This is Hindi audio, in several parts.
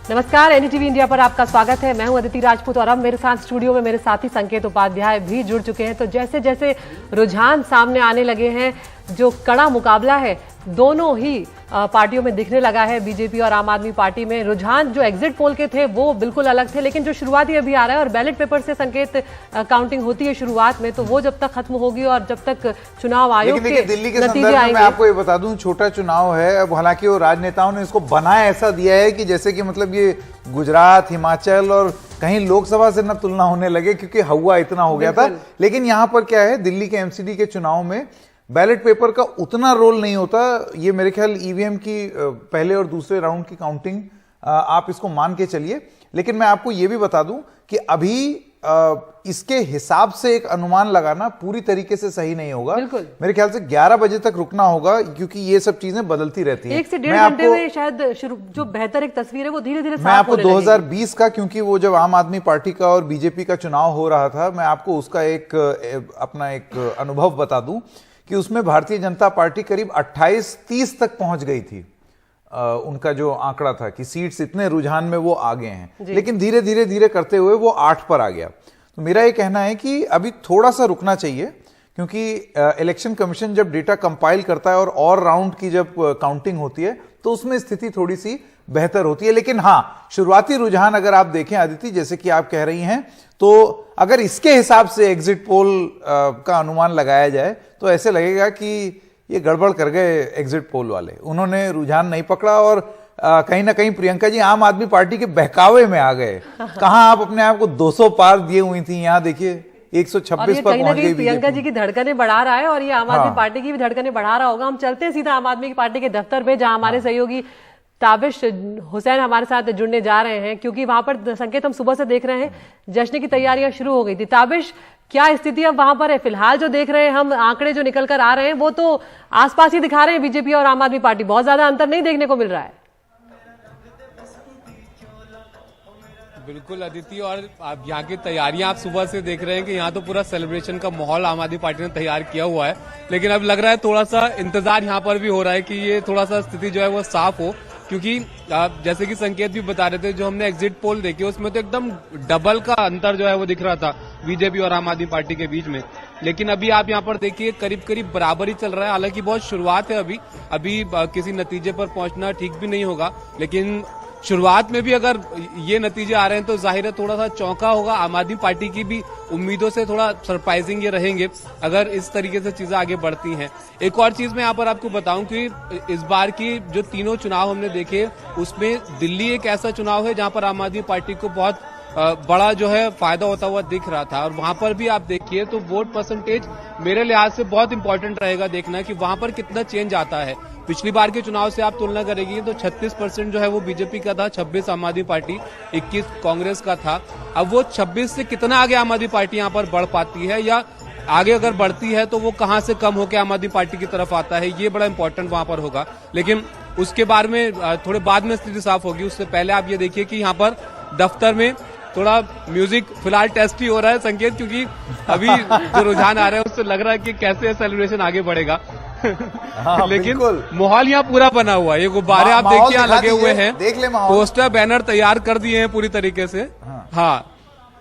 नमस्कार, एनडीटीवी इंडिया पर आपका स्वागत है। मैं हूं अदिति राजपूत और अब मेरे साथ स्टूडियो में मेरे साथी संकेत उपाध्याय भी जुड़ चुके हैं। तो जैसे जैसे रुझान सामने आने लगे हैं, जो कड़ा मुकाबला है दोनों ही पार्टियों में दिखने लगा है, बीजेपी और आम आदमी पार्टी में। रुझान जो एग्जिट पोल के थे वो बिल्कुल अलग थे, लेकिन जो शुरुआती अभी आ रहा है और बैलेट पेपर से संकेत काउंटिंग होती है शुरुआत में, तो वो जब तक खत्म होगी और जब तक चुनाव आयोग के दिल्ली के नतीजे संदर्भ में आएंगे। मैं आपको ये बता दूं, छोटा चुनाव है। अब हालांकि वो राजनेताओं ने इसको बनाया ऐसा दिया है कि जैसे कि मतलब ये गुजरात, हिमाचल और कहीं लोकसभा से न तुलना होने लगे, क्योंकि हवा इतना हो गया था। लेकिन यहां पर क्या है, दिल्ली के एमसीडी के चुनाव में बैलेट पेपर का उतना रोल नहीं होता। ये मेरे ख्याल ईवीएम की पहले और दूसरे राउंड की काउंटिंग आप इसको मान के चलिए। लेकिन मैं आपको ये भी बता दूं कि अभी इसके हिसाब से एक अनुमान लगाना पूरी तरीके से सही नहीं होगा। मेरे ख्याल से 11 बजे तक रुकना होगा, क्योंकि ये सब चीजें बदलती रहती हैं। 1 से 1.5 घंटे में शायद जो बेहतर एक तस्वीर है वो धीरे धीरे मैं आपको 2020 का, क्योंकि वो जब आम आदमी पार्टी का और बीजेपी का चुनाव हो रहा था, मैं आपको उसका अपना एक अनुभव बता दूं कि उसमें भारतीय जनता पार्टी करीब 28-30 तक पहुंच गई थी। उनका जो आंकड़ा था कि सीट्स इतने रुझान में वो आगे हैं, लेकिन धीरे धीरे करते हुए वो 8 पर आ गया। तो मेरा ये कहना है कि अभी थोड़ा सा रुकना चाहिए, क्योंकि इलेक्शन कमीशन जब डेटा कंपाइल करता है और राउंड की जब काउंटिंग होती है तो उसमें स्थिति थोड़ी सी बेहतर होती है। लेकिन हाँ, शुरुआती रुझान अगर आप देखें आदित्य, जैसे कि आप कह रही हैं, तो अगर इसके हिसाब से एग्जिट पोल का अनुमान लगाया जाए तो ऐसे लगेगा कि ये गड़बड़ कर गए एग्जिट पोल वाले। उन्होंने रुझान नहीं पकड़ा और कहीं ना कहीं प्रियंका जी आम आदमी पार्टी के बहकावे में आ गए। कहां आप अपने आप को 200 पार दिए हुई थी, यहां देखिए 126 पर पहुंच गई। प्रियंका जी की धड़कनें बढ़ा रहा है और ये आम आदमी पार्टी की भी धड़कनें बढ़ा रहा होगा। हम चलते हैं सीधा आम आदमी पार्टी के दफ्तर में, जहां हमारे सहयोगी ताबिश हुसैन हमारे साथ जुड़ने जा रहे हैं, क्योंकि वहां पर संकेत हम सुबह से देख रहे हैं जश्न की तैयारियां शुरू हो गई थी। ताबिश, क्या स्थिति अब वहां पर है? फिलहाल जो देख रहे हैं हम, आंकड़े जो निकल कर आ रहे हैं वो तो आसपास ही दिखा रहे हैं बीजेपी और आम आदमी पार्टी, बहुत ज्यादा अंतर नहीं देखने को मिल रहा है। बिल्कुल अदिति, और आप यहाँ की तैयारियां आप सुबह से देख रहे हैं कि यहाँ तो पूरा सेलिब्रेशन का माहौल आम आदमी पार्टी ने तैयार किया हुआ है। लेकिन अब लग रहा है थोड़ा सा इंतजार यहाँ पर भी हो रहा है कि ये थोड़ा सा स्थिति जो है वो साफ हो, क्योंकि जैसे कि संकेत भी बता रहे थे, जो हमने एग्जिट पोल देखे उसमें तो एकदम डबल का अंतर जो है वो दिख रहा था बीजेपी और आम आदमी पार्टी के बीच में। लेकिन अभी आप यहाँ पर देखिए करीब करीब बराबर ही चल रहा है। हालांकि बहुत शुरुआत है, अभी किसी नतीजे पर पहुंचना ठीक भी नहीं होगा, लेकिन शुरुआत में भी अगर ये नतीजे आ रहे हैं तो जाहिर है थोड़ा सा चौंका होगा। आम आदमी पार्टी की भी उम्मीदों से थोड़ा सरप्राइजिंग ये रहेंगे अगर इस तरीके से चीजें आगे बढ़ती हैं। एक और चीज मैं यहाँ पर आपको बताऊं कि इस बार की जो तीनों चुनाव हमने देखे उसमें दिल्ली एक ऐसा चुनाव है जहां पर आम आदमी पार्टी को बहुत बड़ा जो है फायदा होता हुआ दिख रहा था। और वहां पर भी आप देखिए तो वोट परसेंटेज मेरे लिहाज से बहुत इंपॉर्टेंट रहेगा देखना कि वहां पर कितना चेंज आता है। पिछली बार के चुनाव से आप तुलना करेंगे तो 36% जो है वो बीजेपी का था, 26 आम आदमी पार्टी, 21 कांग्रेस का था। अब वो 26 से कितना आगे आम आदमी पार्टी यहाँ पर बढ़ पाती है, या आगे अगर बढ़ती है तो वो कहां से कम होकर आम आदमी पार्टी की तरफ आता है, ये बड़ा इंपॉर्टेंट वहां पर होगा। लेकिन उसके बारे में थोड़े बाद में स्थिति साफ होगी। उससे पहले आप ये देखिए कि यहाँ पर दफ्तर में थोड़ा म्यूजिक फिलहाल टेस्ट ही हो रहा है संकेत, क्योंकि अभी जो रुझान आ रहा है उससे लग रहा है कि कैसे सेलिब्रेशन आगे बढ़ेगा। हाँ, लेकिन माहौल यहाँ पूरा बना हुआ है। ये गुब्बारे आप देखिए यहाँ लगे हुए हैं, पोस्टर बैनर तैयार कर दिए हैं पूरी तरीके से। हाँ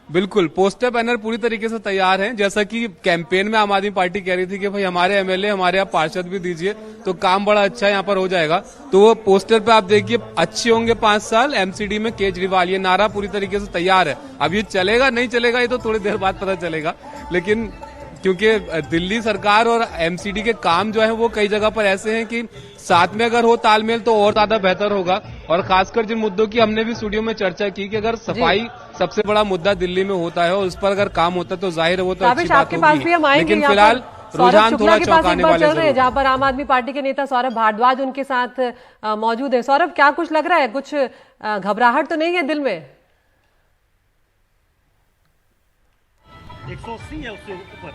बिल्कुल, पोस्टर बैनर पूरी तरीके से तैयार हैं। जैसा कि कैंपेन में आम आदमी पार्टी कह रही थी कि भाई हमारे एमएलए, हमारे यहाँ पार्षद भी दीजिए तो काम बड़ा अच्छा यहाँ पर हो जाएगा। तो वो पोस्टर पे आप देखिए, अच्छे होंगे 5 साल एमसीडी में केजरीवाल, ये नारा पूरी तरीके से तैयार है। अब ये चलेगा नहीं चलेगा ये तो थोड़ी देर बाद पता चलेगा, लेकिन क्योंकि दिल्ली सरकार और एमसीडी के काम जो है वो कई जगह पर ऐसे हैं कि साथ में अगर हो तालमेल तो और ज्यादा बेहतर होगा। और खासकर जिन मुद्दों की हमने भी स्टूडियो में चर्चा की कि अगर सफाई सबसे बड़ा मुद्दा दिल्ली में होता है और उस पर अगर काम होता है तो जाहिर है वो तो अच्छी बात होगी। लेकिन फिलहाल रुझान थोड़ा चौंकाने वाले चल रहे हैं, जहाँ पर आम आदमी पार्टी के नेता सौरभ भारद्वाज उनके साथ मौजूद है। सौरभ, क्या कुछ लग रहा है, कुछ घबराहट तो नहीं है दिल में? 180 है, उससे ऊपर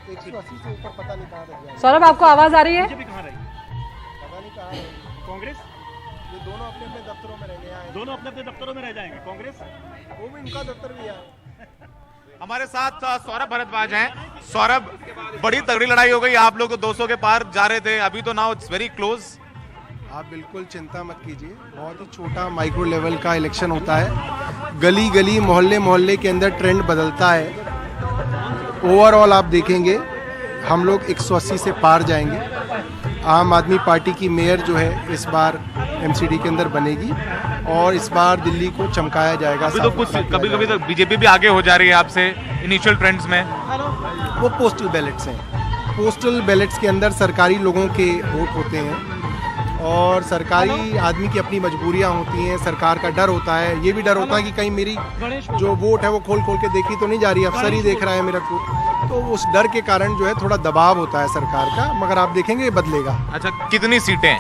180 से ऊपर पता नहीं कहां तक। सौरभ, आपको आवाज आ रही है? बीजेपी कहां रही, पता नहीं कहां रही। कांग्रेस, ये दोनों अपने अपने दफ्तरों में रहने आए, दोनों अपने अपने दफ्तरों में रह जाएंगे। कांग्रेस वो भी उनका दफ्तर भी है। हमारे साथ सौरभ भारद्वाज हैं। सौरभ, बड़ी तगड़ी लड़ाई हो गई, आप लोग 200 के पार जा रहे थे, अभी तो नाउ इट्स वेरी क्लोज। आप बिल्कुल चिंता मत कीजिए, बहुत ही छोटा माइक्रो लेवल का इलेक्शन होता है। गली गली मोहल्ले मोहल्ले के अंदर ट्रेंड बदलता है। ओवरऑल आप देखेंगे हम लोग 180 से पार जाएंगे। आम आदमी पार्टी की मेयर जो है इस बार एमसीडी के अंदर बनेगी और इस बार दिल्ली को चमकाया जाएगा। अभी तो कुछ कभी कभी तो बीजेपी भी आगे हो जा रही है आपसे इनिशियल ट्रेंड्स में। वो पोस्टल बैलेट्स हैं। पोस्टल बैलेट्स के अंदर सरकारी लोगों के वोट होते हैं और सरकारी आदमी की अपनी मजबूरियां होती हैं, सरकार का डर होता है। ये भी डर होता है कि कहीं मेरी जो वोट है वो खोल खोल के देखी तो नहीं जा रही, अफसर ही देख रहा है मेरा को, तो उस डर के कारण जो है थोड़ा दबाव होता है सरकार का, मगर आप देखेंगे ये बदलेगा। अच्छा, कितनी सीटें?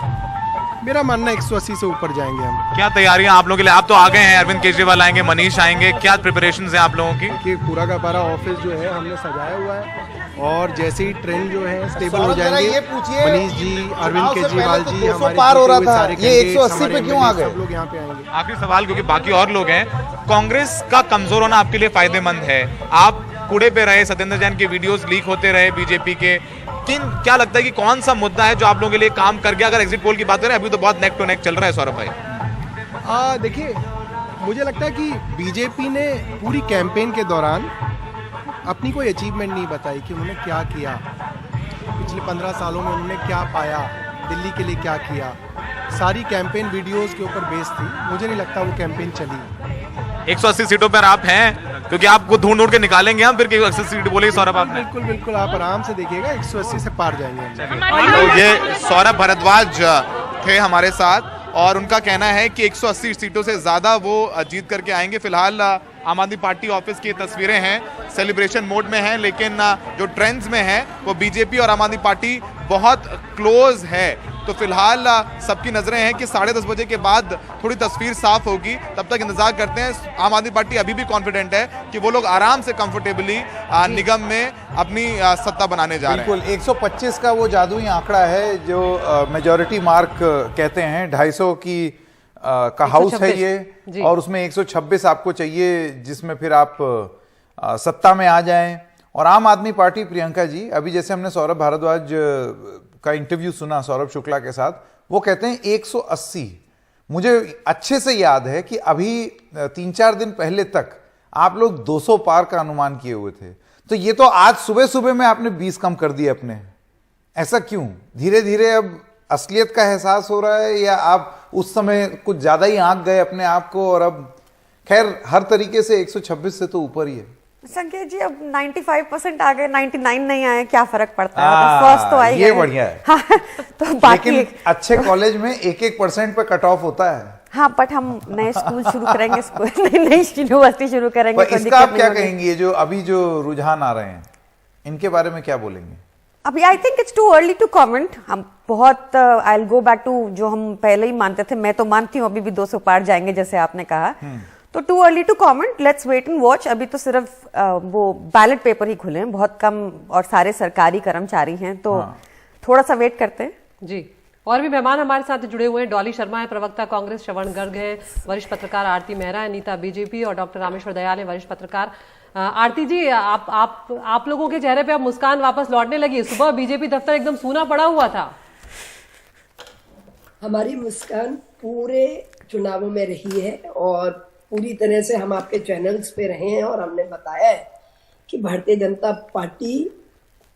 मेरा मानना 180 से ऊपर जाएंगे हम। क्या तैयारियां आप लोगों के लिए? आप तो आ गए हैं, अरविंद केजरीवाल आएंगे, मनीष आएंगे, क्या प्रिपरेशन है आप लोगों की? कि पूरा का पूरा ऑफिस जो है हमने सजाया हुआ है और जैसे ही ट्रेंड जो है स्टेबल हो जाएंगे, ये पूछिए मनीष जी, अरविंद केजरीवाल जी, 200 पार हो रहा था, ये 180 पे क्यों आ गए? सब लोग यहाँ पे आएंगे। आखिरी सवाल, क्योंकि बाकी और लोग हैं, कांग्रेस का कमजोर होना आपके लिए फायदेमंद है? आप कूड़े पे रहे, सत्येंद्र जैन के वीडियोस लीक होते रहे बीजेपी के, क्या लगता है कि कौन सा मुद्दा है जो आप लोगों के लिए काम कर गया? अगर एग्जिट पोल की बात करें, अभी तो बहुत नेक टू नेक चल रहा है सौरभ भाई। देखिए, मुझे लगता है कि बीजेपी ने पूरी कैंपेन के दौरान अपनी कोई अचीवमेंट नहीं बताई कि उन्होंने क्या किया, पिछले 15 सालों में उन्होंने क्या पाया, दिल्ली के लिए क्या किया। सारी कैंपेन वीडियोस के ऊपर बेस्ड थी। मुझे नहीं लगता वो कैंपेन चली। 180 सीटों पर आप हैं, क्योंकि आपको ढूंढ ढूंढ के निकालेंगे हम, फिर 180 सीट बोले सौरभ आपने। बिल्कुल बिल्कुल, आप आराम से देखिएगा, 180 से पार जाएंगे। तो ये सौरभ भारद्वाज थे हमारे साथ और उनका कहना है कि 180 सीटों से ज्यादा वो जीत करके आएंगे। फिलहाल आम आदमी पार्टी ऑफिस की तस्वीरें हैं, सेलिब्रेशन मोड में हैं, लेकिन जो ट्रेंड्स में है वो बीजेपी और आम आदमी पार्टी बहुत क्लोज है। तो फिलहाल सबकी नजरें हैं कि 10:30 बजे के बाद थोड़ी तस्वीर साफ होगी, तब तक इंतजार करते हैं। आम आदमी पार्टी अभी भी कॉन्फिडेंट है कि वो लोग आराम से कंफर्टेबली निगम में अपनी सत्ता बनाने जा रहे हैं। बिल्कुल 125 का वो जादुई आंकड़ा है जो मेजॉरिटी मार्क कहते हैं। 250 की का हाउस है ये, और उसमें 126 आपको चाहिए, जिसमें फिर आप सत्ता में आ जाएं। और आम आदमी पार्टी, प्रियंका जी, अभी जैसे हमने सौरभ भारद्वाज का इंटरव्यू सुना सौरभ शुक्ला के साथ, वो कहते हैं 180। मुझे अच्छे से याद है कि अभी 3-4 दिन पहले तक आप लोग 200 पार का अनुमान किए हुए थे, तो ये तो आज सुबह सुबह में आपने 20 कम कर दिए अपने। ऐसा क्यों? धीरे धीरे अब असलियत का एहसास हो रहा है, या आप उस समय कुछ ज्यादा ही आंक गए अपने आप को और अब खैर हर तरीके से 126 से तो ऊपर ही है? संकेत जी, अब 95% आ गए, 99 नहीं आए, क्या फर्क पड़ता है? फर्स्ट तो आई ये बढ़िया है। हाँ, तो बाकी लेकिन अच्छे कॉलेज में 1% पे कट ऑफ होता है। हाँ, बट हम नए स्कूल शुरू करेंगे, नई यूनिवर्सिटी शुरू करेंगे। पर इसका आप क्या कहेंगे? ये जो अभी जो रुझान आ रहे हैं, इनके बारे में क्या बोलेंगे? अभी I think it's too early to comment. हम बहुत I will go back to जो हम पहले ही मानते थे। मैं तो मानती हूँ अभी भी 200 पार जाएंगे, जैसे आपने कहा। तो too early to comment, let's wait and watch. अभी तो सिर्फ वो बैलेट पेपर ही खुले हैं, बहुत कम, और सारे सरकारी कर्मचारी हैं, तो थोड़ा सा वेट करते हैं जी। और भी मेहमान हमारे साथ जुड़े हुए हैं। डॉली शर्मा है, प्रवक्ता कांग्रेस, श्रवण गर्ग है वरिष्ठ पत्रकार, आरती मेहरा है, नीता बीजेपी, और डॉक्टर रामेश्वर दयाल है वरिष्ठ पत्रकार। आरती जी, आप लोगों के चेहरे पे अब मुस्कान वापस लौटने लगी। सुबह बीजेपी दफ्तर एकदम सूना पड़ा हुआ था। हमारी मुस्कान पूरे चुनावों में रही है और पूरी तरह से हम आपके चैनल्स पे रहे हैं और हमने बताया है कि भारतीय जनता पार्टी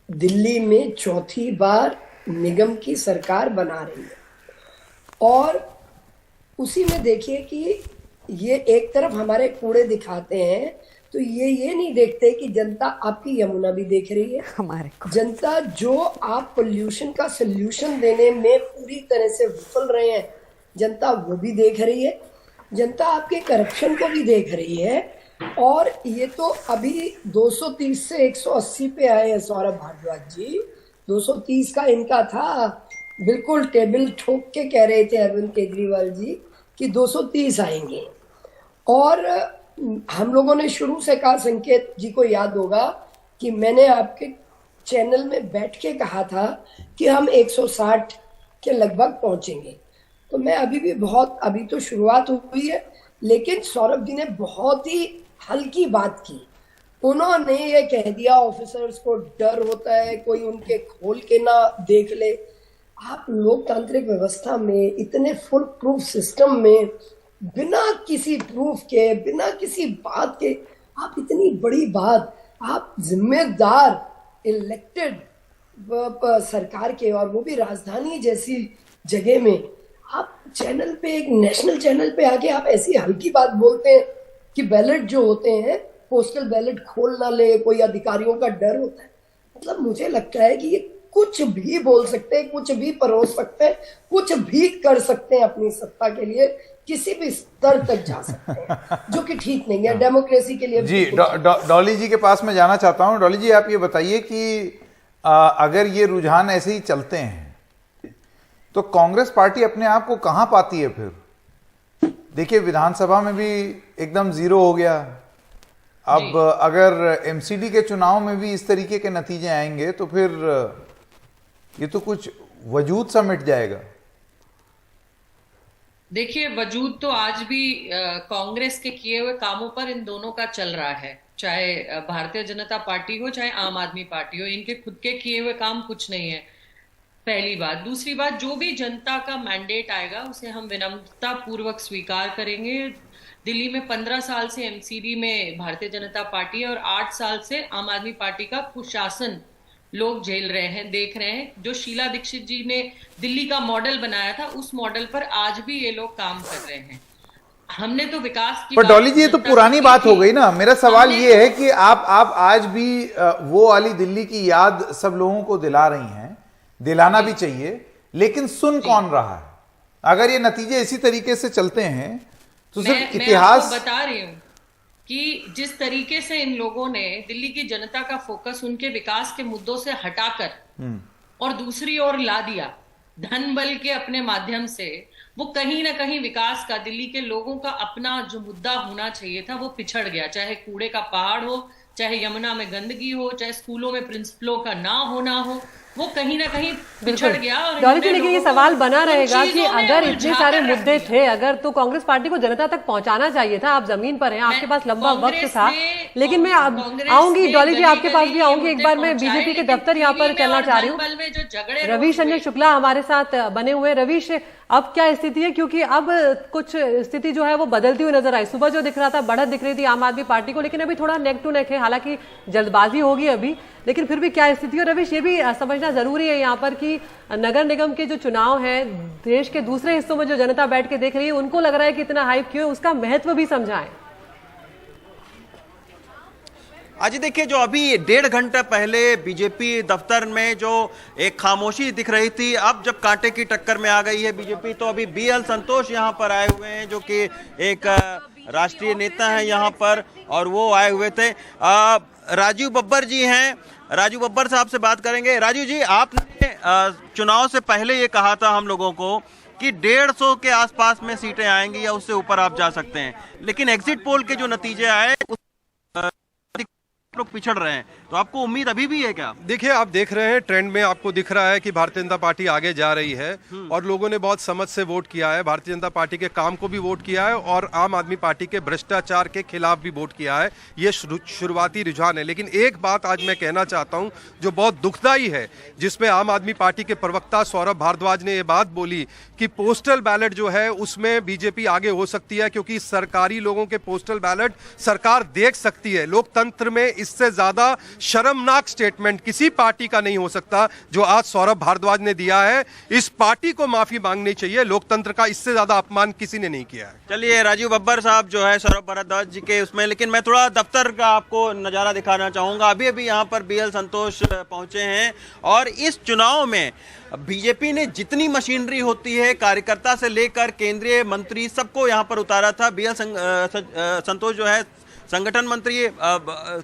दिल्ली में 4थी बार निगम की सरकार बना रही है। और उसी में देखिए कि ये एक तरफ हमारे कूड़े दिखाते हैं, तो ये नहीं देखते कि जनता आपकी यमुना भी देख रही है। हमारे को जनता जो आप पोल्यूशन का सोल्यूशन देने में पूरी तरह से विफल रहे हैं, जनता वो भी देख रही है। जनता आपके करप्शन को भी देख रही है। और ये तो अभी 230 से 180 पे आए हैं सौरभ भारद्वाज जी। 230 का इनका था, बिल्कुल टेबल ठोक के कह रहे थे अरविंद केजरीवाल जी कि 230 आएंगे। और हम लोगों ने शुरू से कहा, संकेत जी को याद होगा कि मैंने आपके चैनल में बैठ के कहा था कि हम 160 के लगभग पहुंचेंगे। तो मैं अभी तो शुरुआत हुई है, लेकिन सौरभ जी ने बहुत ही हल्की बात की। उन्होंने ये कह दिया ऑफिसर्स को डर होता है कोई उनके खोल के ना देख ले। आप लोकतांत्रिक व्यवस्था में इतने फुल प्रूफ सिस्टम में बिना किसी प्रूफ के, बिना किसी बात के, आप इतनी बड़ी बात, आप जिम्मेदार इलेक्टेड सरकार के, और वो भी राजधानी जैसी जगह में, आप चैनल पे, एक नेशनल चैनल पे आके आप ऐसी हल्की बात बोलते हैं कि बैलेट जो होते हैं, पोस्टल बैलेट खोल ना ले कोई, अधिकारियों का डर होता है। मतलब मुझे लगता है कि ये कुछ भी बोल सकते हैं, कुछ भी परोस सकते हैं, कुछ भी कर सकते हैं अपनी सत्ता के लिए, किसी भी स्तर तक जा सकते हैं, जो कि ठीक नहीं है डेमोक्रेसी के लिए। जी डॉली जी के पास मैं जाना चाहता हूं। डॉली जी, आप ये बताइए कि अगर ये रुझान ऐसे ही चलते हैं तो कांग्रेस पार्टी अपने आप को कहां पाती है फिर? देखिए, विधानसभा में भी एकदम जीरो हो गया। अब अगर एमसीडी के चुनाव में भी इस तरीके के नतीजे आएंगे तो फिर ये तो कुछ वजूद सा मिट जाएगा। देखिए, वजूद तो आज भी कांग्रेस के किए हुए कामों पर इन दोनों का चल रहा है, चाहे भारतीय जनता पार्टी हो चाहे आम आदमी पार्टी हो। इनके खुद के किए हुए काम कुछ नहीं है, पहली बात। दूसरी बात, जो भी जनता का मैंडेट आएगा उसे हम विनम्रता पूर्वक स्वीकार करेंगे। दिल्ली में 15 साल से एमसीडी में भारतीय जनता पार्टी और 8 साल से आम आदमी पार्टी का कुशासन लोग झेल रहे हैं, देख रहे हैं। जो शीला दीक्षित जी ने दिल्ली का मॉडल बनाया था, उस मॉडल पर आज भी ये लोग काम कर रहे हैं। हमने तो विकास की, पर डॉली जी, ये तो पुरानी बात हो गई ना। मेरा सवाल ये है कि आप आज भी वो वाली दिल्ली की याद सब लोगों को दिला रही हैं, दिलाना भी चाहिए, लेकिन सुन कौन रहा है? अगर ये नतीजे इसी तरीके से चलते हैं तो सिर्फ इतिहास, मैं बता रही हूँ कि जिस तरीके से इन लोगों ने दिल्ली की जनता का फोकस उनके विकास के मुद्दों से हटाकर और दूसरी ओर ला दिया धन बल के अपने माध्यम से, वो कहीं ना कहीं विकास का, दिल्ली के लोगों का अपना जो मुद्दा होना चाहिए था वो पिछड़ गया। चाहे कूड़े का पहाड़ हो, चाहे यमुना में गंदगी हो, चाहे स्कूलों में प्रिंसिपलों का ना होना हो, वो कहीं ना कहीं पिछड़ गया। और डॉली जी, लेकिन ये सवाल बना रहेगा कि अगर इतने सारे मुद्दे थे, अगर तो कांग्रेस पार्टी को जनता तक पहुंचाना चाहिए था। आप जमीन पर हैं, आपके पास लंबा वक्त था, लेकिन मैं आऊंगी डॉली जी, आपके पास भी आऊंगी। एक बार मैं बीजेपी के दफ्तर यहाँ पर चलना चाह रही हूँ। रवीश रंजन शुक्ला हमारे साथ बने हुए। रवीश, अब क्या स्थिति है? क्योंकि अब कुछ स्थिति जो है वो बदलती हुई नजर आई। सुबह जो दिख रहा था, बढ़त दिख रही थी आम आदमी पार्टी को, लेकिन अभी थोड़ा नेक टू नेक है। हालांकि जल्दबाजी होगी अभी, लेकिन फिर भी क्या स्थिति है? रवीश, ये भी समझना जरूरी है यहाँ पर कि नगर निगम के जो चुनाव है, देश के दूसरे हिस्सों में जो जनता बैठ के देख रही है, उनको लग रहा है कि इतना हाइप क्यों है, उसका महत्व भी समझाएं। आज देखिए, जो अभी 1.5 घंटा पहले बीजेपी दफ्तर में जो एक खामोशी दिख रही थी, अब जब कांटे की टक्कर में आ गई है बीजेपी, तो अभी BL संतोष यहाँ पर आए हुए हैं, जो कि एक राष्ट्रीय नेता है यहाँ पर, और वो आए हुए थे। राजीव बब्बर जी हैं, राजू बब्बर साहब से बात करेंगे। राजू जी, आपने चुनाव से पहले ये कहा था हम लोगों को कि 150 के आसपास में सीटें आएंगी या उससे ऊपर आप जा सकते हैं, लेकिन एग्जिट पोल के जो नतीजे आए लोग पिछड़ रहे हैं, तो आपको उम्मीद अभी भी है क्या? देखिए, आप देख रहे हैं ट्रेंड में आपको दिख रहा है कि भारतीय जनता पार्टी आगे जा रही है और लोगों ने बहुत समझ से वोट किया है। भारतीय जनता पार्टी के काम को भी वोट किया है और आम आदमी पार्टी के भ्रष्टाचार के खिलाफ भी वोट किया है। ये शुरुआती रुझान है, लेकिन एक बात आज मैं कहना चाहता हूं जो बहुत दुखदाई है, जिसमें आम आदमी पार्टी के प्रवक्ता सौरभ भारद्वाज ने ये बात बोली कि पोस्टल बैलेट जो है उसमें बीजेपी आगे हो सकती है, क्योंकि सरकारी लोगों के पोस्टल बैलेट सरकार देख सकती है। लोकतंत्र में इससे ज्यादा शर्मनाक स्टेटमेंट किसी पार्टी का नहीं हो सकता जो आज सौरभ भारद्वाज ने दिया है। इस पार्टी को माफी मांगनी चाहिए, लोकतंत्र का इससे ज्यादा अपमान किसी ने नहीं किया है। चलिए, राजीव बब्बर साहब जो है सौरभ भारद्वाज जी के उसमें, लेकिन मैं थोड़ा दफ्तर का आपको नजारा दिखाना चाहूंगा। अभी अभी यहाँ पर BL संतोष पहुंचे हैं और इस चुनाव में बीजेपी ने जितनी मशीनरी होती है, कार्यकर्ता से लेकर केंद्रीय मंत्री, सबको यहाँ पर उतारा था। BL संतोष जो है संगठन मंत्री,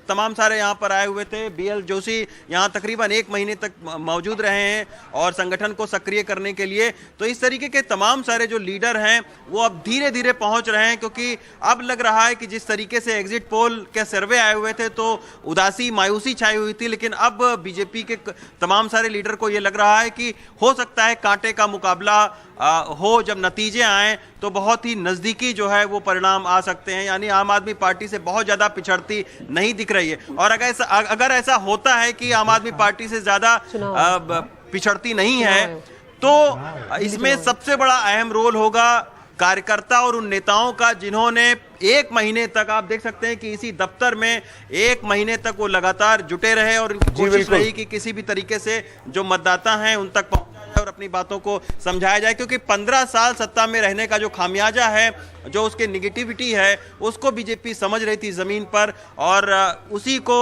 तमाम सारे यहाँ पर आए हुए थे। BL जोशी यहाँ तकरीबन 1 महीने तक मौजूद रहे हैं और संगठन को सक्रिय करने के लिए। तो इस तरीके के तमाम सारे जो लीडर हैं वो अब धीरे धीरे पहुँच रहे हैं, क्योंकि अब लग रहा है कि जिस तरीके से एग्जिट पोल के सर्वे आए हुए थे तो उदासी मायूसी छाई हुई थी, लेकिन अब बीजेपी के तमाम सारे लीडर को ये लग रहा है कि हो सकता है कांटे का मुकाबला हो। जब नतीजे आए तो बहुत ही नजदीकी जो है वो परिणाम आ सकते हैं, यानी आम आदमी पार्टी से बहुत ज्यादा पिछड़ती नहीं दिख रही है। और अगर ऐसा होता है कि आम आदमी पार्टी से ज्यादा पिछड़ती नहीं है, तो इसमें सबसे बड़ा अहम रोल होगा कार्यकर्ता और उन नेताओं का जिन्होंने 1 महीने तक, आप देख सकते हैं कि इसी दफ्तर में 1 महीने तक वो लगातार जुटे रहे और उनकी कोशिश रही कि किसी भी तरीके से जो मतदाता हैं उन तक पहुंचा जाए और अपनी बातों को समझाया जाए, क्योंकि 15 साल सत्ता में रहने का जो खामियाजा है, जो उसके निगेटिविटी है, उसको बीजेपी समझ रही थी जमीन पर और उसी को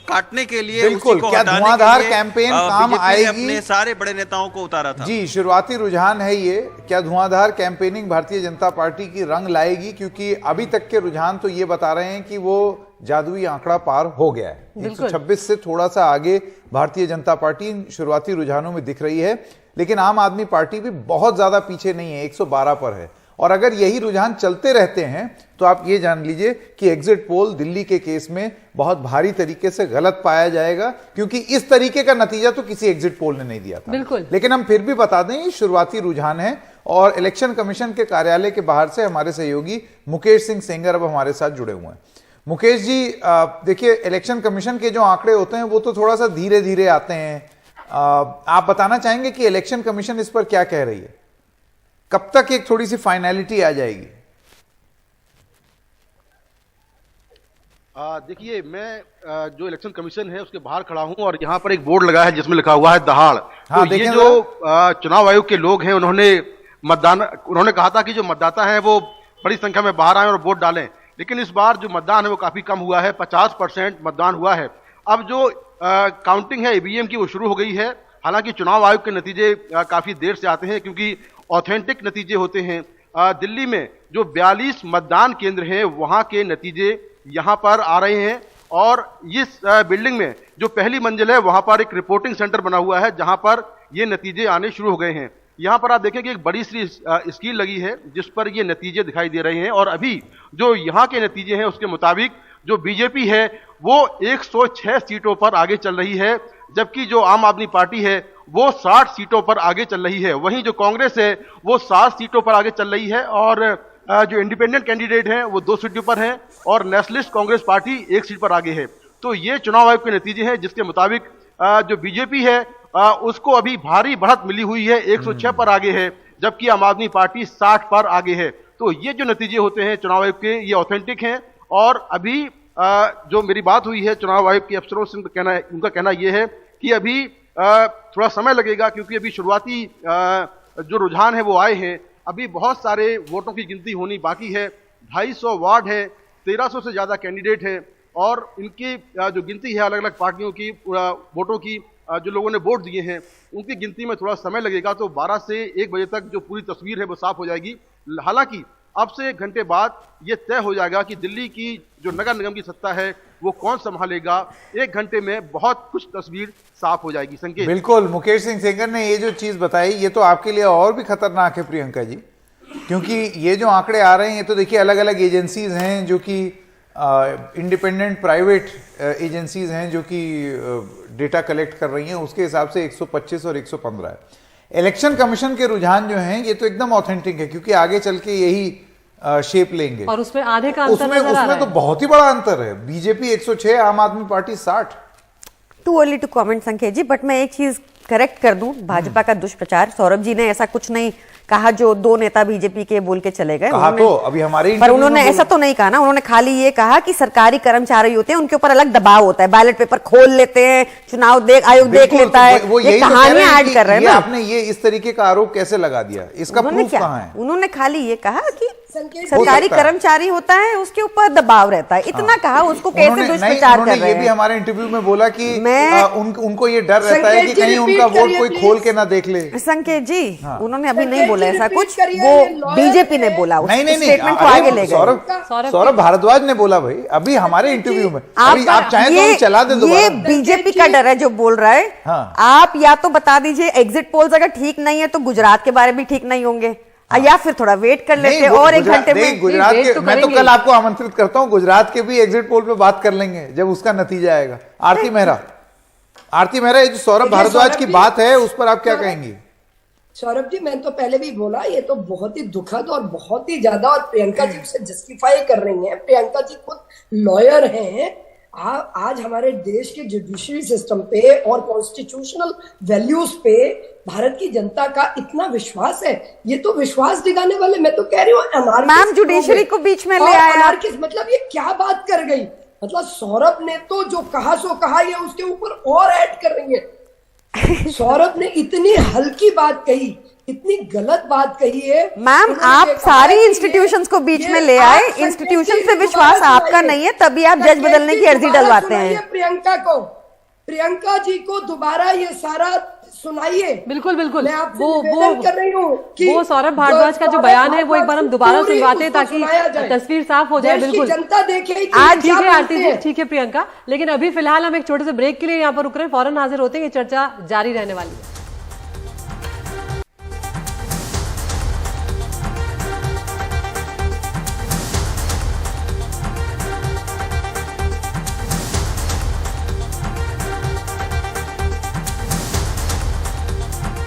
काटने के लिए, बिल्कुल, क्या धुआंधार कैंपेन काम आएगी? अपने सारे बड़े नेताओं को उतारा था। जी, शुरुआती रुझान है ये, क्या धुआंधार कैंपेनिंग भारतीय जनता पार्टी की रंग लाएगी? क्योंकि अभी तक के रुझान तो ये बता रहे हैं कि वो जादुई आंकड़ा पार हो गया है। 126 से थोड़ा सा आगे भारतीय जनता पार्टी शुरुआती रुझानों में दिख रही है, लेकिन आम आदमी पार्टी भी बहुत ज्यादा पीछे नहीं है, 112 पर है। और अगर यही रुझान चलते रहते हैं तो आप ये जान लीजिए कि एग्जिट पोल दिल्ली के केस में बहुत भारी तरीके से गलत पाया जाएगा, क्योंकि इस तरीके का नतीजा तो किसी एग्जिट पोल ने नहीं दिया था। बिल्कुल। लेकिन हम फिर भी बता दें, ये शुरुआती रुझान है। और इलेक्शन कमीशन के कार्यालय के बाहर से हमारे सहयोगी मुकेश सिंह सेंगर अब हमारे साथ जुड़े हुए हैं। मुकेश जी, देखिए, इलेक्शन कमीशन के जो आंकड़े होते हैं वो तो थोड़ा सा धीरे धीरे आते हैं। आप बताना चाहेंगे कि इलेक्शन कमीशन इस पर क्या कह रही है? कब तक एक थोड़ी सी फाइनलिटी आ जाएगी? देखिए, मैं जो इलेक्शन कमीशन है उसके बाहर खड़ा हूं और यहाँ पर एक बोर्ड लगा है जिसमें लिखा हुआ है दहाड़। हाँ, तो ये जो चुनाव आयोग के लोग हैं उन्होंने कहा था कि जो मतदाता हैं वो बड़ी संख्या में बाहर आए और वोट डालें, लेकिन इस बार जो मतदान है वो काफी कम हुआ है, 50% मतदान हुआ है। अब जो काउंटिंग है ईवीएम की वो शुरू हो गई है। हालांकि चुनाव आयोग के नतीजे काफी देर से आते हैं क्योंकि ऑथेंटिक नतीजे होते हैं। दिल्ली में जो 42 मतदान केंद्र हैं वहां के नतीजे यहां पर आ रहे हैं और इस बिल्डिंग में जो पहली मंजिल है वहां पर एक रिपोर्टिंग सेंटर बना हुआ है जहां पर ये नतीजे आने शुरू हो गए हैं। यहां पर आप देखें कि एक बड़ी सी स्क्रीन लगी है जिस पर ये नतीजे दिखाई दे रहे हैं और अभी जो यहां के नतीजे हैं उसके मुताबिक जो बीजेपी है वो 106 सीटों पर आगे चल रही है, जबकि जो आम आदमी पार्टी है वो 60 सीटों पर आगे चल रही है। वहीं जो कांग्रेस है वो 7 सीटों पर आगे चल रही है और जो इंडिपेंडेंट कैंडिडेट हैं वो 2 सीटों पर हैं और नेशनलिस्ट कांग्रेस पार्टी 1 सीट पर आगे है। तो ये चुनाव आयोग के नतीजे हैं जिसके मुताबिक जो बीजेपी है उसको अभी भारी बढ़त मिली हुई है, 106 पर आगे है, जबकि आम आदमी पार्टी 60 पर आगे है। तो ये जो नतीजे होते हैं चुनाव आयोग के ये ऑथेंटिक हैं और अभी जो मेरी बात हुई है चुनाव आयोग के अफसरों से उनका कहना यह है कि अभी थोड़ा समय लगेगा क्योंकि अभी शुरुआती जो रुझान है वो आए हैं। अभी बहुत सारे वोटों की गिनती होनी बाकी है, 250 वार्ड है, 1300 से ज्यादा कैंडिडेट हैं और इनकी जो गिनती है अलग अलग पार्टियों की वोटों की जो लोगों ने वोट दिए हैं उनकी गिनती में थोड़ा समय लगेगा। तो 12 से 1 बजे तक जो पूरी तस्वीर है वो साफ हो जाएगी। हालांकि अब से 1 घंटे बाद ये तय हो जाएगा कि दिल्ली की जो नगर निगम की सत्ता है वो कौन संभालेगा। 1 घंटे में बहुत कुछ तस्वीर साफ हो जाएगी। संकेत। बिल्कुल, मुकेश सिंह सेंगर ने ये जो चीज बताई ये तो आपके लिए और भी खतरनाक है प्रियंका जी, क्योंकि ये जो आंकड़े आ रहे हैं ये तो देखिए अलग अलग एजेंसीज हैं जो कि इंडिपेंडेंट प्राइवेट एजेंसीज हैं जो कि डेटा कलेक्ट कर रही हैं, उसके हिसाब से 125 और 115 है। इलेक्शन कमीशन के रुझान जो हैं ये तो एकदम ऑथेंटिक है क्योंकि आगे चल के यही शेप लेंगे और उसमें आधे का अंतर नजर आ रहा है। तो बहुत ही बड़ा अंतर है, BJP 106, Aam Aadmi Party 60। Too early to comment Sanket ji, but मैं एक चीज करेक्ट कर दूं, भाजपा का दुष्प्रचार, सौरभ जी ने ऐसा कुछ नहीं कहा जो 2 नेता बीजेपी के बोल के चले गए। कहा तो अभी हमारे पर उन्होंने ऐसा तो नहीं कहा ना, उन्होंने खाली ये कहा कि सरकारी कर्मचारी होते हैं उनके ऊपर अलग दबाव होता है, बैलेट पेपर खोल लेते हैं, चुनाव आयोग देख लेता है, ये कहानियां ऐड कर रहे हैं ना। आपने ये इस तरीके का आरोप कैसे लगा दिया, इसका प्रूफ कहां है? उन्होंने खाली ये कहा कि सरकारी कर्मचारी होता है उसके ऊपर दबाव रहता है, इतना कहा। उसको कैसे दुष्प्रचार कर रहे हैं? ये भी हमारे इंटरव्यू में बोला कि उनको ये डर रहता है कि कहीं उनका वोट कोई खोल के ना देख ले। संकेत जी, उन्होंने अभी नहीं बोला ऐसा कुछ, वो बीजेपी ने बोला, नहीं स्टेटमेंट को आगे ले गए। सौरभ भारद्वाज ने बोला भाई अभी हमारे इंटरव्यू में। आप चाहें तो चला दे दोबारा। ये बीजेपी का डर है जो बोल रहा है। आप या तो बता दीजिए एग्जिट पोल्स अगर ठीक नहीं है तो गुजरात के बारे में ठीक नहीं होंगे, या फिर थोड़ा वेट कर लेते और 1 घंटे में। गुजरात के मैं तो कल आपको आमंत्रित करता हूं, गुजरात के भी एग्जिट पोल पे बात कर लेंगे जब उसका नतीजा आएगा। आरती मेहरा, ये जो सौरभ भारद्वाज की बात है उस पर आप क्या कहेंगी? सौरभ जी, मैं तो पहले भी बोला ये तो बहुत ही दुखद और बहुत ही ज्यादा, और प्रियंका जी उसे जस्टिफाई कर रही हैं। प्रियंका जी खुद लॉयर हैं आज हमारे देश के जुडिशरी सिस्टम पे और कॉन्स्टिट्यूशनल वैल्यूज पे भारत की जनता का इतना विश्वास है, ये तो विश्वास दिखाने वाले, मैं तो कह रही हूँ मैम जुडिशरी को बीच में ले आया। मतलब ये क्या बात कर गई, मतलब सौरभ ने तो जो कहा सो कहा, ये उसके ऊपर और ऐड कर रही है। सौरभ ने इतनी हल्की बात कही, इतनी गलत बात कही है। मैम आप सारी इंस्टीट्यूशंस को बीच में ले आए, इंस्टीट्यूशन से विश्वास आपका नहीं है, तभी आप जज बदलने की अर्जी डलवाते हैं। प्रियंका जी को दोबारा ये सारा सुनाइए। बिल्कुल बिल्कुल, वो कर रही हूँ कि वो सौरभ भारद्वाज का जो बयान है वो एक बार हम दोबारा सुनवाते हैं ताकि तस्वीर साफ हो जाए। बिल्कुल, जनता देखे। आज ठीक है आरती जी, ठीक है प्रियंका, लेकिन अभी फिलहाल हम एक छोटे से ब्रेक के लिए यहाँ पर रुक रहे हैं, फौरन हाजिर होते हैं, ये चर्चा जारी रहने वाली है।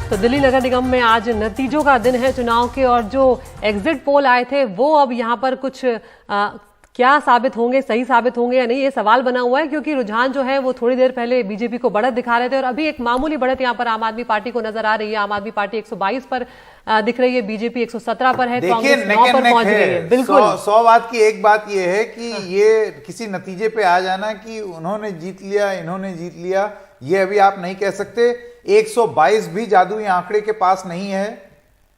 तो दिल्ली नगर निगम में आज नतीजों का दिन है चुनाव के, और जो एग्जिट पोल आए थे वो अब यहाँ पर कुछ क्या साबित होंगे, सही साबित होंगे या नहीं, ये सवाल बना हुआ है, क्योंकि रुझान जो है वो थोड़ी देर पहले बीजेपी को बढ़त दिखा रहे थे और अभी एक मामूली बढ़त यहाँ पर आम आदमी पार्टी को नजर आ रही है। आम आदमी पार्टी 122 पर दिख रही है, बीजेपी 117 पर है, कांग्रेस 9 पर पहुंच गई है। बिल्कुल 100 बात की एक बात ये है कि ये किसी नतीजे पे आ जाना कि उन्होंने जीत लिया, इन्होंने जीत लिया, ये अभी आप नहीं कह सकते। 122 भी जादुई आंकड़े के पास नहीं है,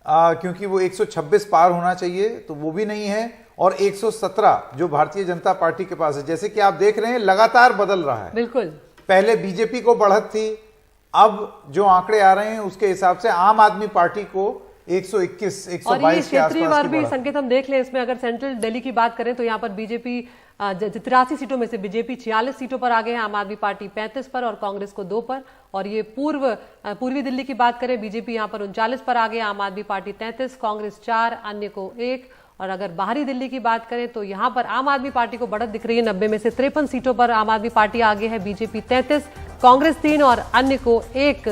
क्योंकि वो 126 पार होना चाहिए, तो वो भी नहीं है, और 117 जो भारतीय जनता पार्टी के पास है। जैसे कि आप देख रहे हैं लगातार बदल रहा है। बिल्कुल, पहले बीजेपी को बढ़त थी, अब जो आंकड़े आ रहे हैं उसके हिसाब से आम आदमी पार्टी को 121, 122 के क्षेत्रीयवार भी संकेत हम देख लें इसमें। अगर सेंट्रल दिल्ली की बात करें तो यहाँ पर बीजेपी 83 सीटों में से बीजेपी 46 सीटों पर आगे है, आम आदमी पार्टी 35 पर और कांग्रेस को 2 पर। और ये पूर्वी दिल्ली की बात करें, बीजेपी यहाँ पर 39 पर आगे, आम आदमी पार्टी 33, कांग्रेस 4, अन्य को 1। और अगर बाहरी दिल्ली की बात करें तो यहाँ पर आम आदमी पार्टी को बढ़त दिख रही है, 90 में से 53 सीटों पर आम आदमी पार्टी आगे है, बीजेपी 33, कांग्रेस 3 और अन्य को 1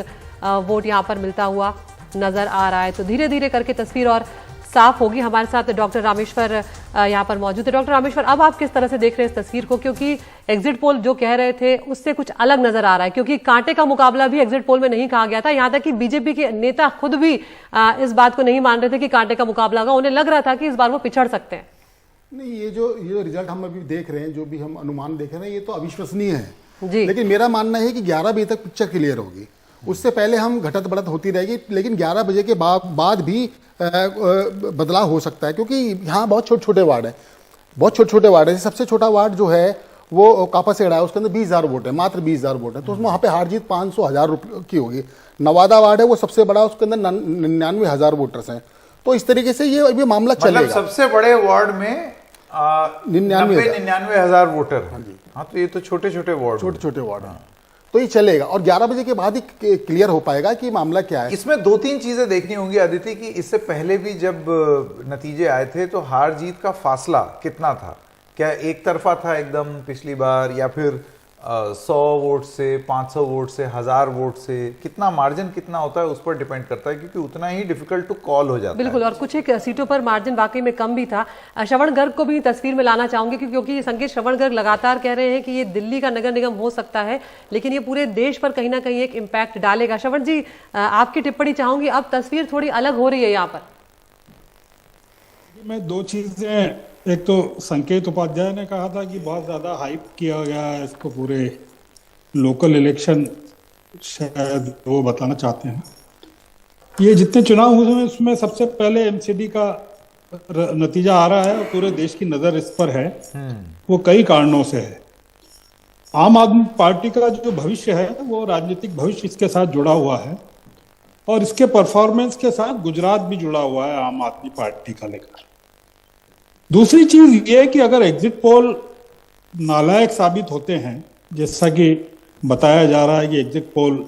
वोट यहाँ पर मिलता हुआ नजर आ रहा है। तो धीरे धीरे करके तस्वीर और साफ होगी। हमारे साथ डॉक्टर रामेश्वर यहाँ पर मौजूद है। डॉक्टर रामेश्वर, अब आप किस तरह से देख रहे हैं इस तस्वीर को, क्योंकि एग्जिट पोल जो कह रहे थे उससे कुछ अलग नजर आ रहा है, क्योंकि कांटे का मुकाबला भी एग्जिट पोल में नहीं कहा गया था। यहाँ तक कि बीजेपी के नेता खुद भी इस बात को नहीं मान रहे थे कि कांटे का मुकाबला होगा, उन्हें लग रहा था कि इस बार वो पिछड़ सकते हैं। नहीं, ये जो रिजल्ट हम अभी देख रहे हैं, जो भी हम अनुमान देख रहे हैं, ये तो अविश्वसनीय है जी। लेकिन मेरा मानना है कि 11 बजे तक पिक्चर क्लियर होगी, उससे पहले हम घटत बढ़त होती रहेगी, लेकिन 11 बजे के बाद भी बदलाव हो सकता है, क्योंकि यहाँ बहुत छोटे छोटे वार्ड है, बहुत छोटे छोटे वार्ड है। सबसे छोटा वार्ड जो है वो कापासेड़ा है, उसके अंदर 20,000 वोट है, मात्र 20,000 वोट है, तो उसमें वहाँ पे हार जीत 500-1000 रुपये की होगी। नवादा वार्ड है वो सबसे बड़ा, उसके अंदर 99,000 वोटर्स हैं। तो इस तरीके से ये मामला चलेगा। सबसे बड़े वार्ड में 99,000 वोटर। हाँ, तो ये तो छोटे छोटे वार्ड हैं, तो ये चलेगा और 11 बजे के बाद ही क्लियर हो पाएगा कि मामला क्या है। इसमें 2-3 चीजें देखनी होंगी आदित्य, कि इससे पहले भी जब नतीजे आए थे तो हार जीत का फासला कितना था, क्या एक तरफा था एकदम पिछली बार, या फिर 100 वोट से, 500 वोट से, 1000 वोट से, कितना मार्जिन कितना होता है उस पर डिपेंड करता है, क्योंकि उतना ही डिफिकल्ट टू कॉल हो जाता बिल्कुल है। और कुछ एक सीटों पर मार्जिन वाकई में कम भी था। श्रवण गर्ग को भी तस्वीर में लाना चाहूंगी, क्योंकि संकेत श्रवण गर्ग लगातार कह रहे हैं कि ये दिल्ली का नगर निगम हो सकता है, लेकिन ये पूरे देश पर कहीं ना कहीं एक इम्पैक्ट डालेगा। श्रवण जी, आपकी टिप्पणी चाहूंगी, अब तस्वीर थोड़ी अलग हो रही है यहाँ पर। मैं 2 चीजें, एक तो संकेत उपाध्याय ने कहा था कि बहुत ज्यादा हाइप किया गया है इसको, पूरे लोकल इलेक्शन, शायद वो बताना चाहते हैं। ये जितने चुनाव हुए हैं उसमें सबसे पहले एमसीडी का नतीजा आ रहा है और पूरे देश की नजर इस पर है। वो कई कारणों से है। आम आदमी पार्टी का जो भविष्य है वो राजनीतिक भविष्य इसके साथ जुड़ा हुआ है और इसके परफॉर्मेंस के साथ गुजरात भी जुड़ा हुआ है आम आदमी पार्टी का लेकर। दूसरी चीज ये कि अगर एग्जिट पोल नालायक साबित होते हैं, जैसा कि बताया जा रहा है कि एग्जिट पोल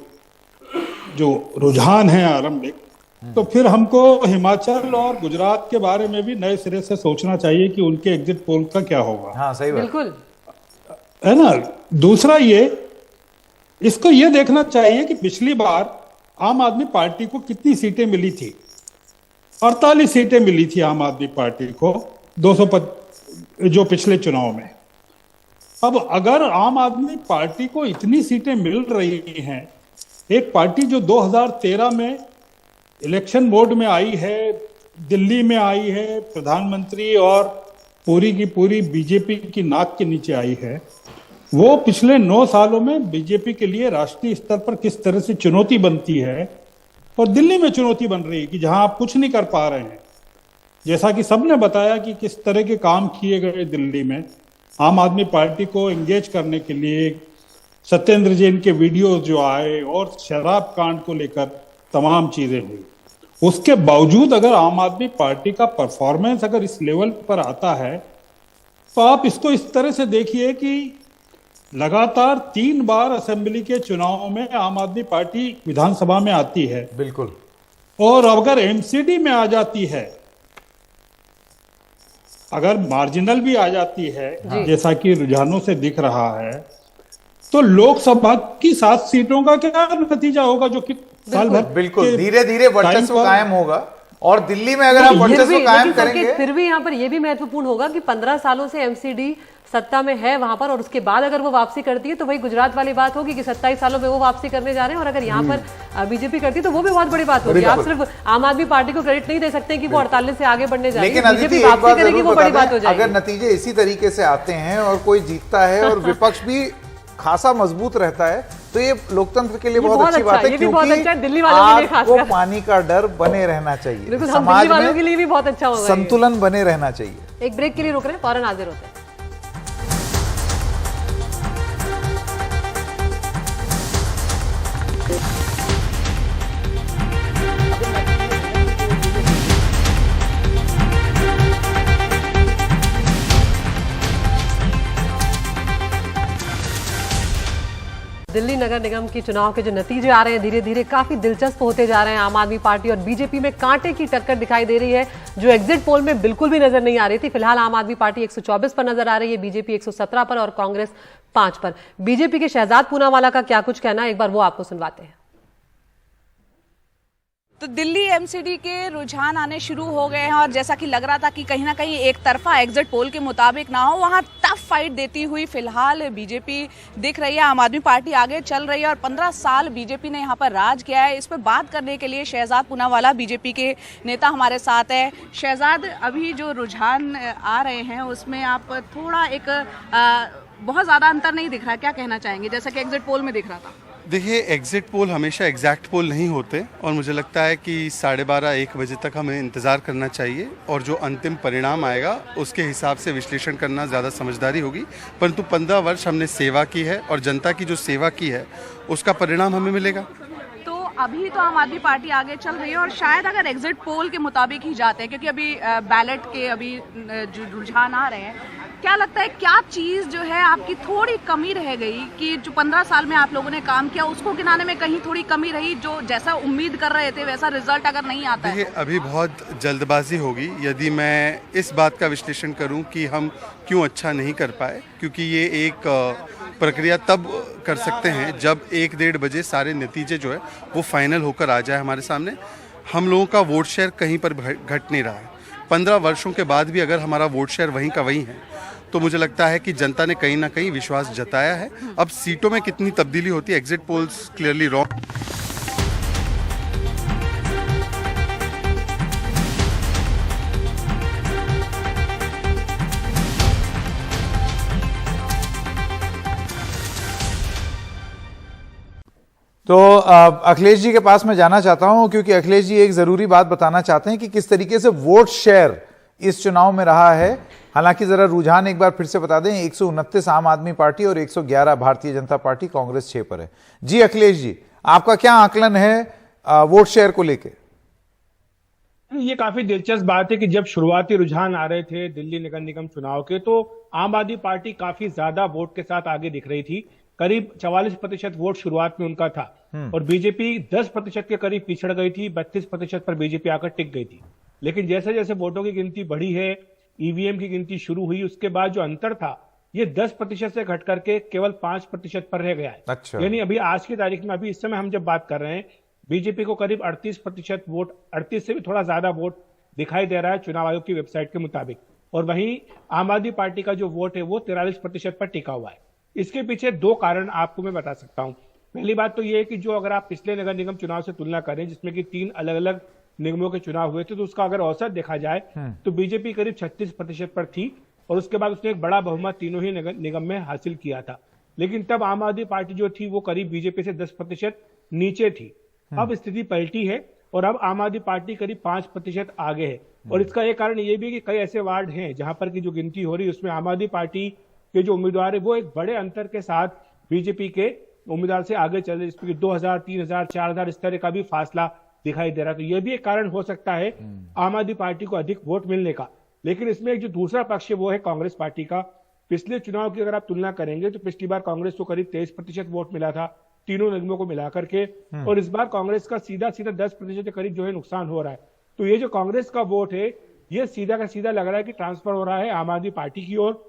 जो रुझान है आरंभिक, तो फिर हमको हिमाचल और गुजरात के बारे में भी नए सिरे से सोचना चाहिए कि उनके एग्जिट पोल का क्या होगा। हाँ, सही बात। बिल्कुल है ना। दूसरा इसको ये देखना चाहिए कि पिछली बार आम आदमी पार्टी को कितनी सीटें मिली थी। 48 सीटें मिली थी आम आदमी पार्टी को, 200 जो पिछले चुनाव में। अब अगर आम आदमी पार्टी को इतनी सीटें मिल रही हैं, एक पार्टी जो 2013 में इलेक्शन बोर्ड में आई है, दिल्ली में आई है, प्रधानमंत्री और पूरी की पूरी बीजेपी की नाक के नीचे आई है, वो पिछले 9 सालों में बीजेपी के लिए राष्ट्रीय स्तर पर किस तरह से चुनौती बनती है और दिल्ली में चुनौती बन रही है कि जहां आप कुछ नहीं कर पा रहे हैं। जैसा कि सबने बताया कि किस तरह के काम किए गए दिल्ली में आम आदमी पार्टी को एंगेज करने के लिए, सत्येंद्र जैन के वीडियोस जो आए और शराब कांड को लेकर तमाम चीजें हुई। उसके बावजूद अगर आम आदमी पार्टी का परफॉर्मेंस अगर इस लेवल पर आता है तो आप इसको इस तरह से देखिए कि लगातार 3 बार असेंबली के चुनाव में आम आदमी पार्टी विधानसभा में आती है। बिल्कुल। और अगर एमसीडी में आ जाती है, अगर मार्जिनल भी आ जाती है जैसा कि रुझानों से दिख रहा है, तो लोकसभा की 7 सीटों का क्या नतीजा होगा जो कि साल भर बिल्कुल धीरे धीरे वर्चस्व कायम होगा। और दिल्ली में अगर आप वर्चस्व कायम करेंगे, फिर भी यहाँ पर यह भी महत्वपूर्ण होगा कि 15 सालों से एमसीडी सत्ता में है वहां पर, और उसके बाद अगर वो वापसी करती है तो वही गुजरात वाली बात होगी कि 27 सालों में वो वापसी करने जा रहे हैं, और अगर यहाँ पर बीजेपी करती है तो वो भी बहुत बड़ी बात होगी। आप सिर्फ आम आदमी पार्टी को क्रेडिट नहीं दे सकते कि वो 48 से आगे बढ़ने जा रही है, बीजेपी वापसी करेगी वो बड़ी बात हो जाएगी। अगर नतीजे इसी तरीके से आते हैं और कोई जीतता है और विपक्ष भी खासा मजबूत रहता है तो ये लोकतंत्र के लिए बहुत अच्छी बात है, क्योंकि दिल्ली वालों के लिए आपको पानी का डर बने रहना चाहिए, समाज वालों के लिए भी बहुत अच्छा होगा, संतुलन बने रहना चाहिए। एक ब्रेक के लिए रुक रहे हैं, फौरन हाजिर होते हैं। दिल्ली नगर निगम के चुनाव के जो नतीजे आ रहे हैं धीरे धीरे काफी दिलचस्प होते जा रहे हैं। आम आदमी पार्टी और बीजेपी में कांटे की टक्कर दिखाई दे रही है, जो एग्जिट पोल में बिल्कुल भी नजर नहीं आ रही थी। फिलहाल आम आदमी पार्टी 124 पर नजर आ रही है, बीजेपी 117 पर और कांग्रेस 5 पर। बीजेपी के शहजाद पूनावाला का क्या कुछ कहना है, एक बार वो आपको सुनवाते हैं। तो दिल्ली एमसीडी के रुझान आने शुरू हो गए हैं और जैसा कि लग रहा था कि कहीं ना कहीं एक तरफा एग्जिट पोल के मुताबिक ना हो, वहां टफ फाइट देती हुई फिलहाल बीजेपी दिख रही है। आम आदमी पार्टी आगे चल रही है और 15 साल बीजेपी ने यहां पर राज किया है। इस पर बात करने के लिए शहजाद पूनावाला बीजेपी के नेता हमारे साथ है। शहजाद, अभी जो रुझान आ रहे हैं उसमें आप थोड़ा एक बहुत ज्यादा अंतर नहीं दिख रहा, क्या कहना चाहेंगे जैसा कि एग्जिट पोल में दिख रहा था? देखिए, एग्जिट पोल हमेशा एग्जैक्ट पोल नहीं होते और मुझे लगता है कि 12:30-1 बजे तक हमें इंतज़ार करना चाहिए और जो अंतिम परिणाम आएगा उसके हिसाब से विश्लेषण करना ज़्यादा समझदारी होगी। परंतु 15 वर्ष हमने सेवा की है और जनता की जो सेवा की है उसका परिणाम हमें मिलेगा। तो अभी तो आम आदमी पार्टी आगे चल रही है और शायद अगर एग्जिट पोल के मुताबिक ही जाते हैं, क्योंकि अभी बैलेट के अभी जो रुझान आ रहे हैं, क्या लगता है क्या चीज जो है आपकी थोड़ी कमी रह गई कि जो 15 साल में आप लोगों ने काम किया उसको गिनाने में कहीं थोड़ी कमी रही, जो जैसा उम्मीद कर रहे थे वैसा रिजल्ट अगर नहीं आता है? अभी बहुत जल्दबाजी होगी यदि मैं इस बात का विश्लेषण करूं कि हम क्यों अच्छा नहीं कर पाए, क्योंकि ये एक प्रक्रिया तब कर सकते हैं जब 1-1.5 बजे सारे नतीजे जो है वो फाइनल होकर आ जाए हमारे सामने। हम लोगों का वोट शेयर कहीं पर घट नहीं रहा है। 15 वर्षों के बाद भी अगर हमारा वोट शेयर वहीं का वहीं है तो मुझे लगता है कि जनता ने कहीं ना कहीं विश्वास जताया है। अब सीटों में कितनी तब्दीली होती है, एग्जिट पोल्स क्लियरली रॉन्ग। तो अखिलेश जी के पास मैं जाना चाहता हूं, क्योंकि अखिलेश जी एक जरूरी बात बताना चाहते हैं कि किस तरीके से वोट शेयर इस चुनाव में रहा है। हालांकि जरा रुझान एक बार फिर से बता दें, 129 आम आदमी पार्टी और 111 भारतीय जनता पार्टी, कांग्रेस 6 पर है। जी अखिलेश जी, आपका क्या आकलन है वोट शेयर को लेकर? ये काफी दिलचस्प बात है कि जब शुरुआती रुझान आ रहे थे दिल्ली नगर निगम चुनाव के, तो आम आदमी पार्टी काफी ज्यादा वोट के साथ आगे दिख रही थी। करीब 44% वोट शुरुआत में उनका था और बीजेपी 10% के करीब पिछड़ गई थी, 32% पर बीजेपी आकर टिक गई थी। लेकिन जैसे जैसे वोटों की गिनती बढ़ी है, ईवीएम की गिनती शुरू हुई, उसके बाद जो अंतर था ये 10% से घट करके केवल 5% पर रह गया है। अच्छा। यानी अभी आज की तारीख में, अभी इस समय हम जब बात कर रहे हैं, बीजेपी को करीब 38% वोट, 38 से भी थोड़ा ज्यादा वोट दिखाई दे रहा है चुनाव आयोग की वेबसाइट के मुताबिक। और वहीं आम आदमी पार्टी का जो वोट है वो 43% पर टिका हुआ है। इसके पीछे दो कारण आपको मैं बता सकता हूं। पहली बात तो ये है कि जो अगर आप पिछले नगर निगम चुनाव से तुलना करें, जिसमें कि 3 अलग अलग निगमों के चुनाव हुए थे, तो उसका अगर औसत देखा जाए तो बीजेपी करीब 36% पर थी और उसके बाद उसने एक बड़ा बहुमत तीनों ही निगम में हासिल किया था। लेकिन तब आम आदमी पार्टी जो थी वो करीब बीजेपी से 10% नीचे थी। अब स्थिति पलटी है और अब आम आदमी पार्टी करीब 5% आगे है। और इसका एक कारण ये भी कि कई ऐसे वार्ड हैं जहां पर की जो गिनती हो रही है उसमें आम आदमी पार्टी के जो उम्मीदवार है वो एक बड़े अंतर के साथ बीजेपी के उम्मीदवार से आगे चल रहे, जिसमें 2000, 3000, 4000 इस तरह का भी फासला दिखाई दे रहा है। तो यह भी एक कारण हो सकता है आम आदमी पार्टी को अधिक वोट मिलने का। लेकिन इसमें एक जो दूसरा पक्ष है वो है कांग्रेस पार्टी का। पिछले चुनाव की अगर आप तुलना करेंगे तो पिछली बार कांग्रेस को करीब 23% वोट मिला था तीनों निगमों को मिलाकर के, और इस बार कांग्रेस का सीधा 10% के करीब जो है नुकसान हो रहा है। तो ये जो कांग्रेस का वोट है ये सीधा का सीधा लग रहा है कि ट्रांसफर हो रहा है आम आदमी पार्टी की ओर।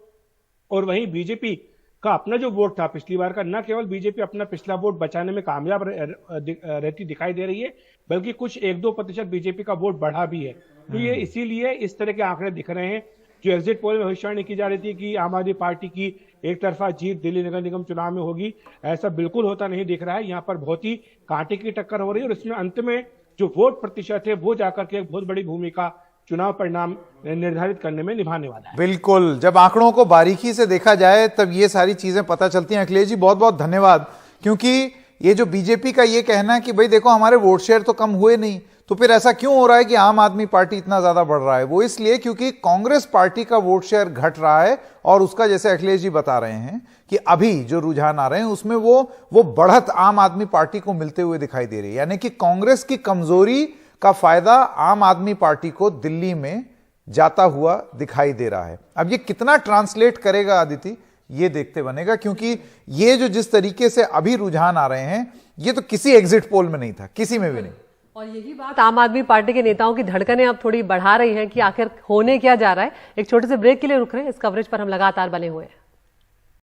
और वहीं बीजेपी का अपना जो वोट था पिछली बार का, न केवल बीजेपी अपना पिछला वोट बचाने में कामयाब रहती दिखाई दे रही है, बल्कि कुछ 1-2% बीजेपी का वोट बढ़ा भी है। तो ये इसीलिए इस तरह के आंकड़े दिख रहे हैं। जो एग्जिट पोल में भविष्यवाणी की जा रही थी कि आम आदमी पार्टी की एक तरफा जीत दिल्ली नगर निगम चुनाव में होगी, ऐसा बिल्कुल होता नहीं दिख रहा है। यहाँ पर बहुत ही कांटे की टक्कर हो रही है और इसमें अंत में जो वोट प्रतिशत है वो जाकर के एक बहुत बड़ी भूमिका चुनाव परिणाम निर्धारित करने में निभाने वाला है। बिल्कुल, जब आंकड़ों को बारीकी से देखा जाए तब ये सारी चीजें पता चलती हैं। अखिलेश जी बहुत बहुत धन्यवाद, क्योंकि ये जो बीजेपी का ये कहना है कि भाई देखो हमारे वोट शेयर तो कम हुए नहीं, तो फिर ऐसा क्यों हो रहा है कि आम आदमी पार्टी इतना ज्यादा बढ़ रहा है? वो इसलिए क्योंकि कांग्रेस पार्टी का वोट शेयर घट रहा है और उसका, जैसे अखिलेश जी बता रहे हैं कि अभी जो रुझान आ रहे हैं उसमें वो बढ़त आम आदमी पार्टी को मिलते हुए दिखाई दे रही है। यानी कि कांग्रेस की कमजोरी का फायदा आम आदमी पार्टी को दिल्ली में जाता हुआ दिखाई दे रहा है। अब ये कितना ट्रांसलेट करेगा आदिति, ये देखते बनेगा, क्योंकि ये जो जिस तरीके से अभी रुझान आ रहे हैं ये तो किसी एग्जिट पोल में नहीं था, किसी में भी नहीं। और यही बात आम आदमी पार्टी के नेताओं की धड़कनें अब थोड़ी बढ़ा रही हैं कि आखिर होने क्या जा रहा है। एक छोटे से ब्रेक के लिए रुक रहे हैं, इस कवरेज पर हम लगातार बने हुए हैं।